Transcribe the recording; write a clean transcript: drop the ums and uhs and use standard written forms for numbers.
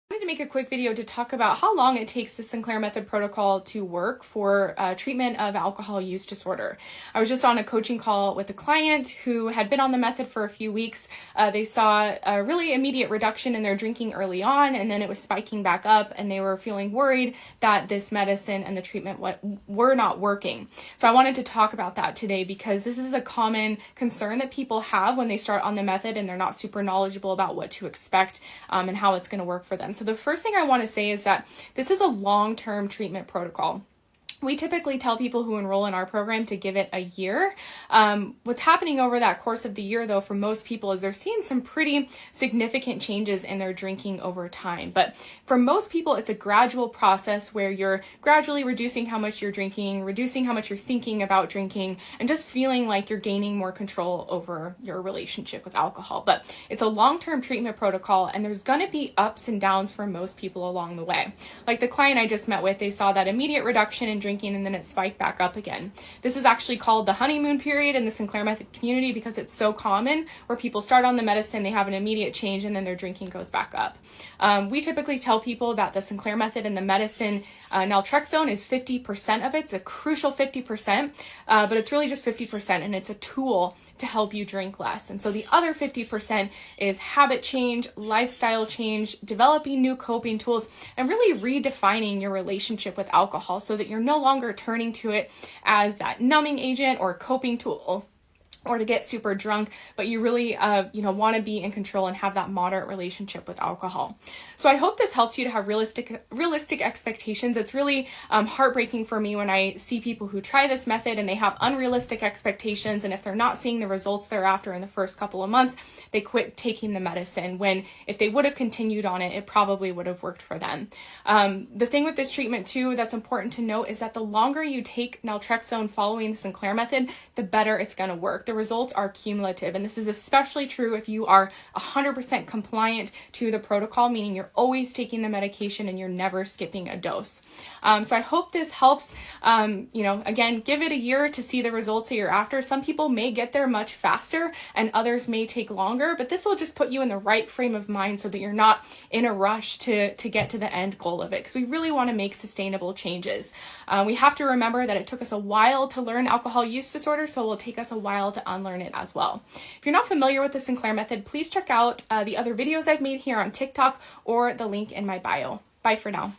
I wanted to make a quick video to talk about how long it takes the Sinclair Method protocol to work for treatment of alcohol use disorder. I was just on a coaching call with a client who had been on the method for a few weeks. They saw a really immediate reduction in their drinking early on, and then it was spiking back up, and they were feeling worried that this medicine and the treatment were not working. So I wanted to talk about that today because this is a common concern that people have when they start on the method and they're not super knowledgeable about what to expect and how it's going to work for them. So the first thing I want to say is that this is a long-term treatment protocol. We typically tell people who enroll in our program to give it a year. What's happening over that course of the year, though, for most people is they're seeing some pretty significant changes in their drinking over time. But for most people, it's a gradual process where you're gradually reducing how much you're drinking, reducing how much you're thinking about drinking, and just feeling like you're gaining more control over your relationship with alcohol. But it's a long-term treatment protocol, and there's going to be ups and downs for most people along the way. Like the client I just met with, they saw that immediate reduction in drinking and then it spiked back up again. This is actually called the honeymoon period in the Sinclair Method community because it's so common where people start on the medicine, they have an immediate change, and then their drinking goes back up. We typically tell people that the Sinclair Method and the medicine naltrexone is 50% of it. It's a crucial 50%, but it's really just 50%, and it's a tool to help you drink less. And so the other 50% is habit change, lifestyle change, developing new coping tools, and really redefining your relationship with alcohol so that you're no longer turning to it as that numbing agent or coping tool or to get super drunk, but you really, want to be in control and have that moderate relationship with alcohol. So I hope this helps you to have realistic expectations. It's really heartbreaking for me when I see people who try this method and they have unrealistic expectations, and if they're not seeing the results thereafter in the first couple of months, they quit taking the medicine, when if they would have continued on it, it probably would have worked for them. The thing with this treatment too that's important to note is that the longer you take naltrexone following the Sinclair Method, the better it's going to work. The results are cumulative, and this is especially true if you are 100% compliant to the protocol, meaning you're always taking the medication and you're never skipping a dose. So I hope this helps. Again, give it a year to see the results that you're after. Some people may get there much faster and others may take longer, but this will just put you in the right frame of mind so that you're not in a rush to get to the end goal of it, because we really want to make sustainable changes. We have to remember that it took us a while to learn alcohol use disorder, so it will take us a while to unlearn it as well. If you're not familiar with the Sinclair Method, please check out the other videos I've made here on TikTok or the link in my bio. Bye for now.